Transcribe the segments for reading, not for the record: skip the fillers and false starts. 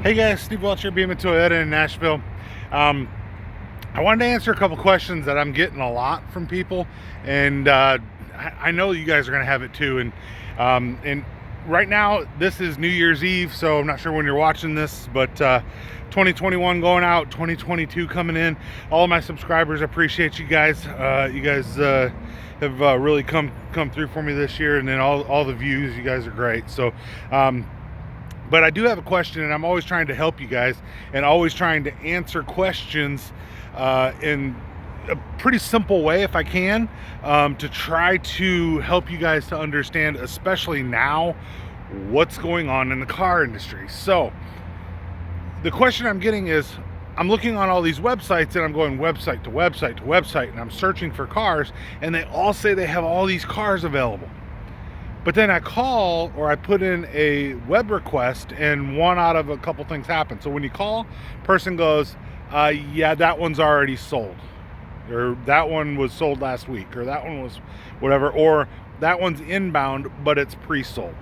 Hey guys, Steve Welch here, Beaman Toyota in Nashville. Um, I wanted to answer a couple questions that I'm getting a lot from people, and I know you guys are going to have it too. And right now, this is New Year's Eve, so I'm not sure when you're watching this, but 2021 going out, 2022 coming in. All of my subscribers, appreciate you guys. You guys have really come through for me this year, and then all the views. You guys are great. So. But I do have a question, and I'm always trying to help you guys and always trying to answer questions in a pretty simple way if I can, to try to help you guys to understand, especially now, what's going on in the car industry. So the question I'm getting is, I'm looking on all these websites and I'm going website to website to website, and I'm searching for cars, and they all say they have all these cars available. But then I call or I put in a web request, and one out of a couple things happen. So when you call, person goes, yeah, that one's already sold, or that one was sold last week, or that one was whatever, or that one's inbound, but it's pre-sold.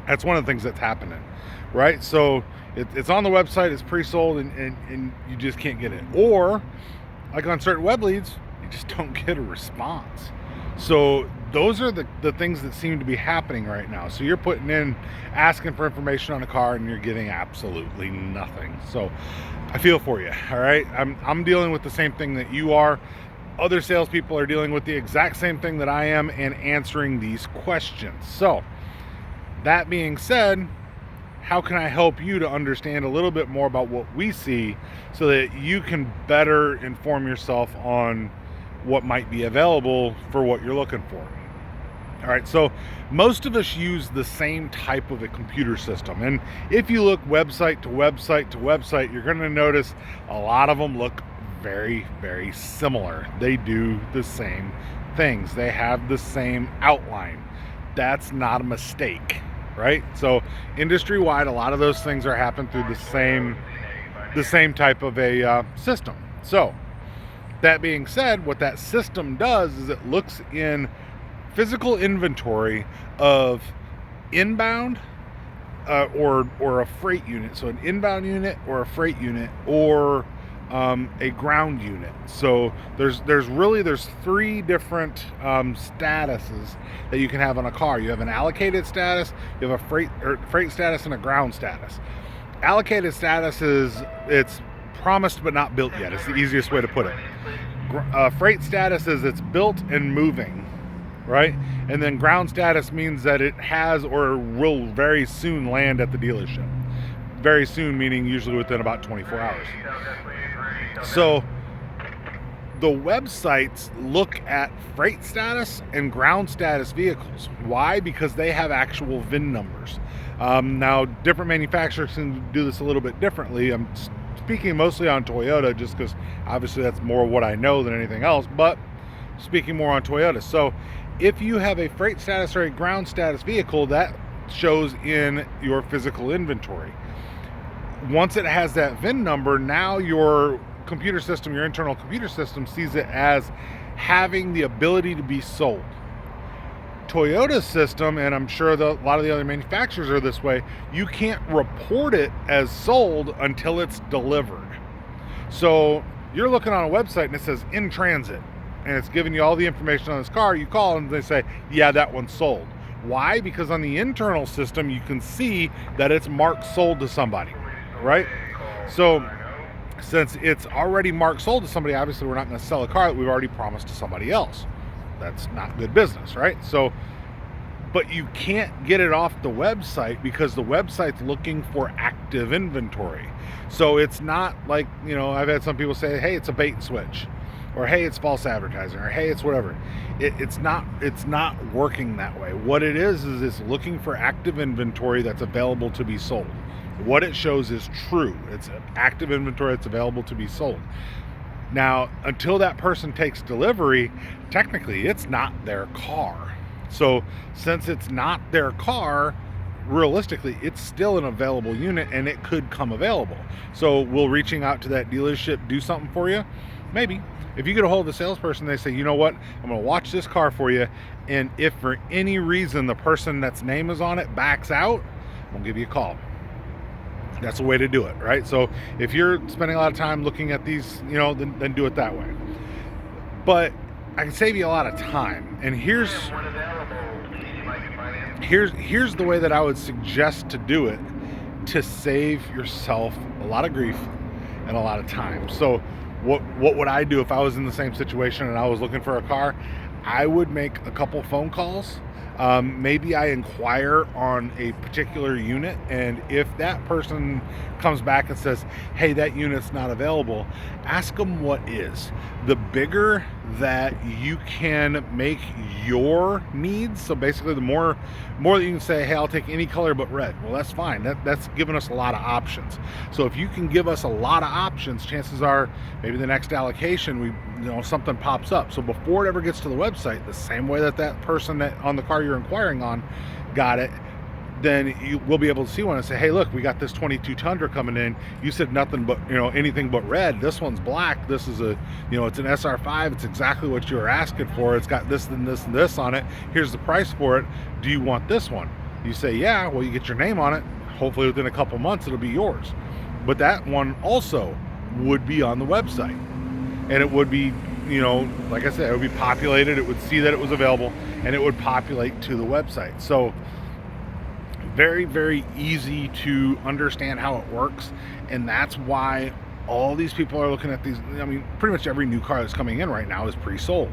That's one of the things that's happening, right? So it's on the website, it's pre-sold, and you just can't get it. Or like on certain web leads, you just don't get a response. So those are the things that seem to be happening right now. So you're putting in, asking for information on a car, and you're getting absolutely nothing. So I feel for you, all right? I'm dealing with the same thing that you are. Other salespeople are dealing with the exact same thing that I am and answering these questions. So that being said, how can I help you to understand a little bit more about what we see so that you can better inform yourself on what might be available for what you're looking for? All right, so most of us use the same type of a computer system. And if you look website to website to website, you're going to notice a lot of them look very, very similar. They do the same things. They have the same outline. That's not a mistake, right? So industry-wide, a lot of those things are happening through the same type of a system. So that being said, what that system does is it looks in physical inventory of inbound or a freight unit. So an inbound unit or a freight unit or a ground unit. So there's three different statuses that you can have on a car. You have an allocated status, you have a freight status, and a ground status. Allocated status is it's promised but not built yet. It's the easiest way to put it. Freight status is it's built and moving, right? And then ground status means that it has or will very soon land at the dealership. Very soon meaning usually within about 24 hours. So the websites look at freight status and ground status vehicles. Why? Because they have actual VIN numbers. Now, different manufacturers can do this a little bit differently. I'm speaking mostly on Toyota just because obviously that's more what I know than anything else, but speaking more on Toyota. So if you have a freight status or a ground status vehicle, that shows in your physical inventory. Once it has that VIN number, now your computer system, your internal computer system, sees it as having the ability to be sold. Toyota's system, and I'm sure a lot of the other manufacturers are this way, you can't report it as sold until it's delivered. So you're looking on a website and it says in transit, and it's giving you all the information on this car. You call and they say, yeah, that one's sold. Why? Because on the internal system, you can see that it's marked sold to somebody, right? So since it's already marked sold to somebody, obviously we're not going to sell a car that we've already promised to somebody else. That's not good business, right? So, but you can't get it off the website because the website's looking for active inventory. So it's not like, I've had some people say, hey, it's a bait and switch, or hey, it's false advertising, or hey, it's whatever. It's not working that way. What it is it's looking for active inventory that's available to be sold. What it shows is true. It's active inventory that's available to be sold. Now, until that person takes delivery, technically it's not their car. So since it's not their car, realistically, it's still an available unit and it could come available. So will reaching out to that dealership do something for you? Maybe. If you get a hold of the salesperson, they say, you know what, I'm going to watch this car for you, and if for any reason the person that's name is on it backs out, I'm going to give you a call. That's a way to do it, right? So if you're spending a lot of time looking at these, then do it that way. But I can save you a lot of time. And here's the way that I would suggest to do it to save yourself a lot of grief and a lot of time. So what would I do if I was in the same situation and I was looking for a car? I would make a couple phone calls. Maybe I inquire on a particular unit, and if that person comes back and says, hey, that unit's not available, ask them what is. The bigger that you can make your needs, so basically the more that you can say, hey, I'll take any color but red, well, that's fine. That's giving us a lot of options. So if you can give us a lot of options, chances are maybe the next allocation something pops up. So before it ever gets to the website, the same way that person that on the car you're inquiring on got it, then you will be able to see one and say, hey, look, we got this 22 Tundra coming in. You said nothing but, anything but red. This one's black. This is it's an SR5. It's exactly what you were asking for. It's got this and this and this on it. Here's the price for it. Do you want this one? You say, yeah. Well, you get your name on it. Hopefully within a couple months, it'll be yours. But that one also would be on the website. And it would be, like I said, it would be populated. It would see that it was available, and it would populate to the website. So very, very easy to understand how it works. And that's why all these people are looking at these. I mean, pretty much every new car that's coming in right now is pre-sold.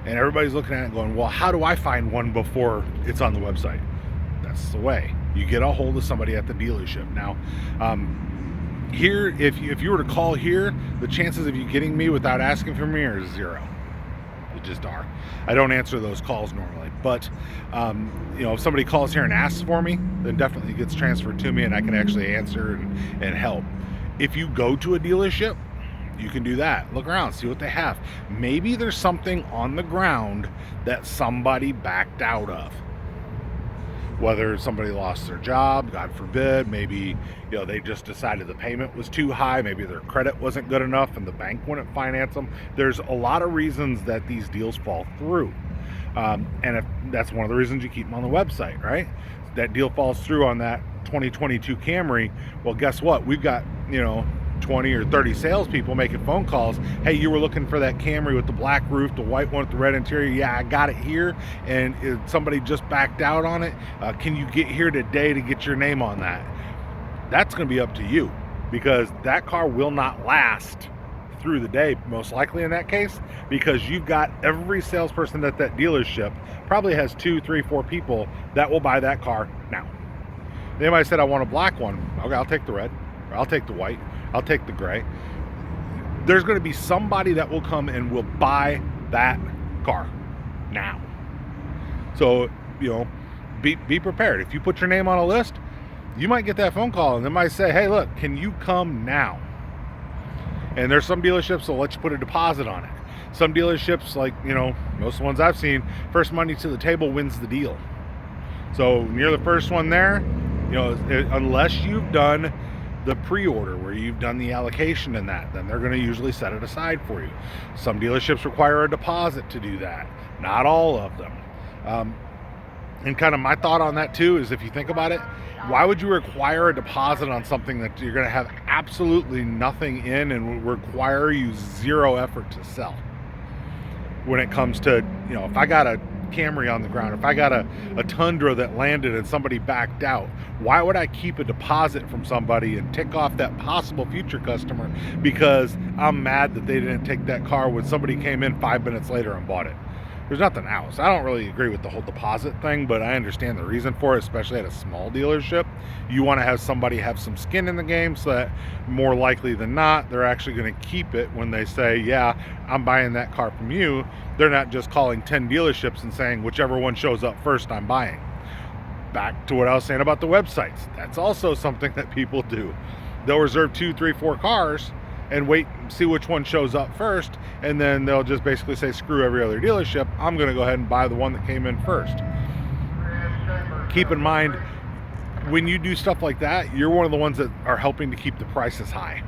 And everybody's looking at it going, well, how do I find one before it's on the website? That's the way. You get a hold of somebody at the dealership. Now, here, if you were to call here, the chances of you getting me without asking for me are 0. They just are. I don't answer those calls normally, but if somebody calls here and asks for me, then definitely it gets transferred to me and I can actually answer and help. If you go to a dealership, you can do that. Look around, see what they have. Maybe there's something on the ground that somebody backed out of. Whether somebody lost their job, God forbid, maybe they just decided the payment was too high, maybe their credit wasn't good enough and the bank wouldn't finance them. There's a lot of reasons that these deals fall through. And if that's one of the reasons you keep them on the website, right? That deal falls through on that 2022 Camry. Well, guess what? We've got, 20 or 30 salespeople making phone calls. Hey, you were looking for that Camry with the black roof, the white one with the red interior. Yeah, I got it here, and somebody just backed out on it. Can you get here today to get your name on that? That's going to be up to you, because that car will not last through the day, most likely in that case, because you've got every salesperson at that dealership probably has 2, 3, 4 people that will buy that car now. They might have said, I want a black one. Okay, I'll take the red, or I'll take the white, I'll take the gray. There's going to be somebody that will come and will buy that car now. So, be prepared. If you put your name on a list, you might get that phone call and they might say, hey, look, can you come now? And there's some dealerships that'll let you put a deposit on it. Some dealerships, like, most of the ones I've seen, first money to the table wins the deal. So you're the first one there, unless you've done the pre-order where you've done the allocation in that, then they're going to usually set it aside for you. Some dealerships require a deposit to do that. Not all of them. And kind of my thought on that too is, if you think about it, why would you require a deposit on something that you're going to have absolutely nothing in and will require you 0 effort to sell? When it comes to, if I got a Camry on the ground, if I got a Tundra that landed and somebody backed out, why would I keep a deposit from somebody and tick off that possible future customer because I'm mad that they didn't take that car when somebody came in 5 minutes later and bought it? There's nothing else. I don't really agree with the whole deposit thing, but I understand the reason for it, especially at a small dealership. You want to have somebody have some skin in the game so that more likely than not, they're actually going to keep it when they say, yeah, I'm buying that car from you. They're not just calling 10 dealerships and saying, whichever one shows up first, I'm buying. Back to what I was saying about the websites. That's also something that people do. They'll reserve 2, 3, 4 cars and wait and see which one shows up first, and then they'll just basically say, screw every other dealership, I'm going to go ahead and buy the one that came in first. Keep in mind, when you do stuff like that, you're one of the ones that are helping to keep the prices high.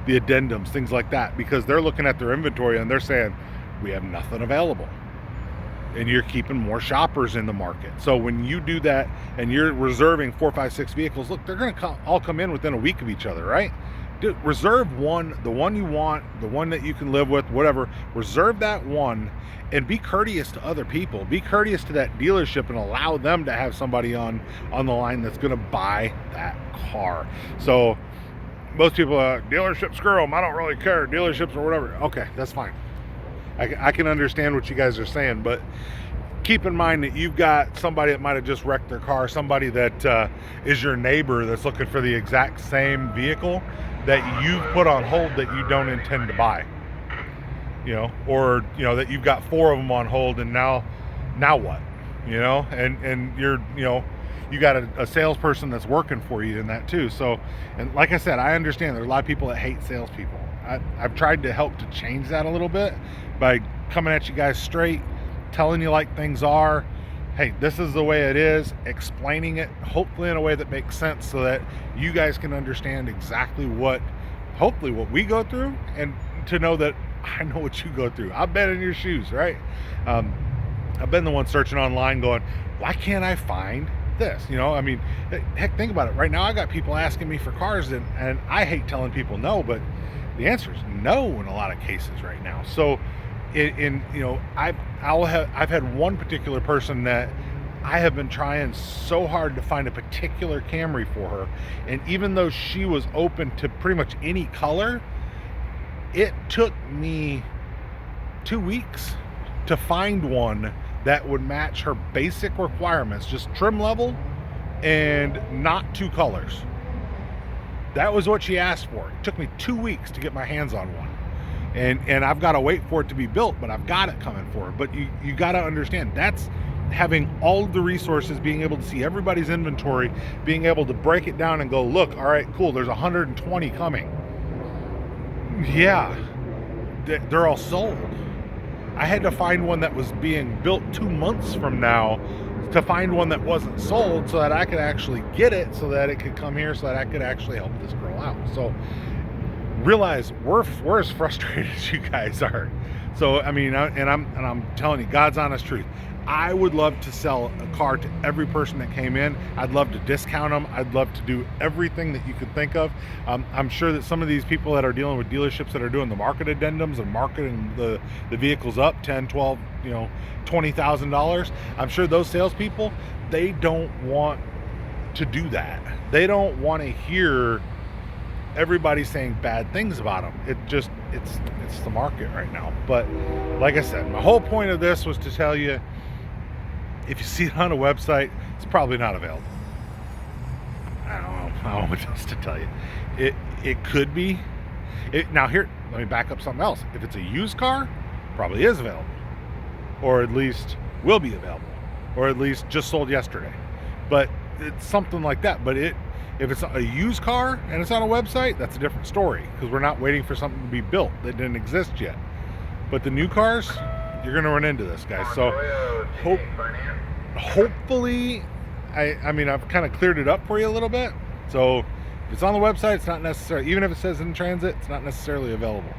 The addendums, things like that, because they're looking at their inventory and they're saying, we have nothing available. and you're keeping more shoppers in the market. So when you do that and you're reserving 4, 5, 6 vehicles, look, they're going to all come in within a week of each other, right? Dude, reserve one, the one you want, the one that you can live with, whatever. Reserve that one and be courteous to other people. Be courteous to that dealership and allow them to have somebody on the line that's going to buy that car. So most people are, dealership screw them, I don't really care, dealerships or whatever. Okay, that's fine. I can understand what you guys are saying, but keep in mind that you've got somebody that might have just wrecked their car, somebody that is your neighbor that's looking for the exact same vehicle that you've put on hold that you don't intend to buy, or that you've got 4 of them on hold, and now what, and you're, you got a salesperson that's working for you in that too. So, and like I said, I understand there's a lot of people that hate salespeople. I've tried to help to change that a little bit by coming at you guys straight, telling you like things are. Hey, this is the way it is, explaining it hopefully in a way that makes sense so that you guys can understand exactly hopefully what we go through, and to know that I know what you go through. I've been in your shoes, right? I've been the one searching online going, why can't I find this? Heck, think about it. Right now I got people asking me for cars, and I hate telling people no, but the answer is no in a lot of cases right now. So I've had one particular person that I have been trying so hard to find a particular Camry for her, and even though she was open to pretty much any color, it took me 2 weeks to find one that would match her basic requirements, just trim level and not 2 colors. That was what she asked for. It took me 2 weeks to get my hands on one. And I've got to wait for it to be built, but I've got it coming for her. But you got to understand, that's having all of the resources, being able to see everybody's inventory, being able to break it down and go, look, all right, cool, there's 120 coming. Yeah, they're all sold. I had to find one that was being built 2 months from now to find one that wasn't sold so that I could actually get it, so that it could come here, so that I could actually help this girl out. So realize we're as frustrated as you guys are. So I'm telling you, God's honest truth. I would love to sell a car to every person that came in. I'd love to discount them. I'd love to do everything that you could think of. I'm sure that some of these people that are dealing with dealerships that are doing the market addendums and marketing the vehicles up $10, $12, $20,000, I'm sure those salespeople, they don't want to do that. They don't want to hear everybody saying bad things about them. It's the market right now. But like I said, my whole point of this was to tell you, if you see it on a website, it's probably not available. I don't know what else to tell you. It could be. Now here, let me back up something else. If it's a used car, probably is available, or at least will be available, or at least just sold yesterday. But it's something like that. But if it's a used car and it's on a website, that's a different story, because we're not waiting for something to be built that didn't exist yet. But the new cars, you're going to run into this, guys. So hopefully, I've kind of cleared it up for you a little bit. So if it's on the website, it's not necessarily, even if it says in transit, it's not necessarily available.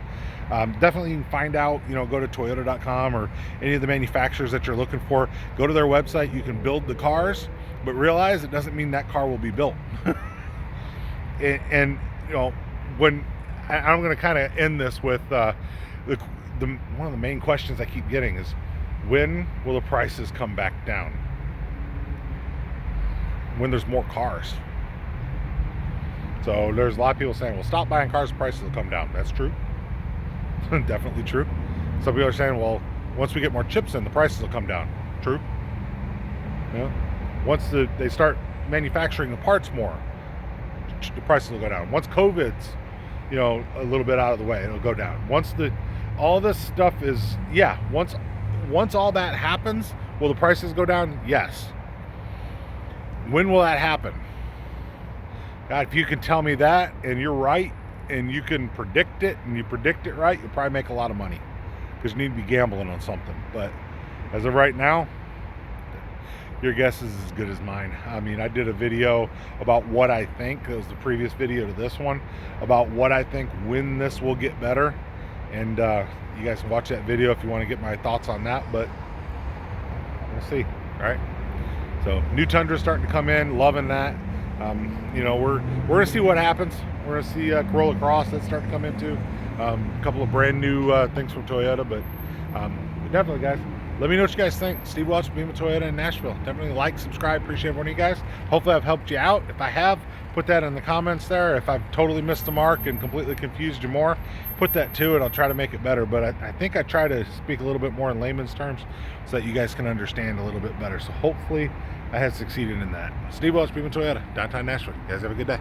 Definitely you can find out, go to Toyota.com or any of the manufacturers that you're looking for. Go to their website. You can build the cars, but realize it doesn't mean that car will be built. and when I'm going to kind of end this with one of the main questions I keep getting is, when will the prices come back down? When there's more cars. So there's a lot of people saying, well, stop buying cars, prices will come down. That's true. Definitely true. Some people are saying, well, once we get more chips in, the prices will come down. True. Once they start manufacturing the parts more, the prices will go down. Once COVID's, a little bit out of the way, it'll go down. Once all this stuff is, once all that happens, will the prices go down? Yes. When will that happen? God, if you can tell me that and you're right and you can predict it and you predict it right, you'll probably make a lot of money, because you need to be gambling on something. But as of right now, your guess is as good as mine. I did a video about what I think. It was the previous video to this one, about what I think when this will get better. And you guys can watch that video if you want to get my thoughts on that. But see, right? So new Tundra starting to come in, loving that. You know, we're gonna see what happens. We're gonna see Corolla Cross that's starting to come into. A couple of brand new things from Toyota, but definitely, guys, let me know what you guys think. Steve Welch, Beaman Toyota in Nashville. Definitely like, subscribe. Appreciate every one of you guys. Hopefully I've helped you out. If I have, put that in the comments there. If I've totally missed the mark and completely confused you more, put that too, and I'll try to make it better. But I think I try to speak a little bit more in layman's terms so that you guys can understand a little bit better. So hopefully I have succeeded in that. Steve Welch, Beaman Toyota, downtown Nashville. You guys have a good day.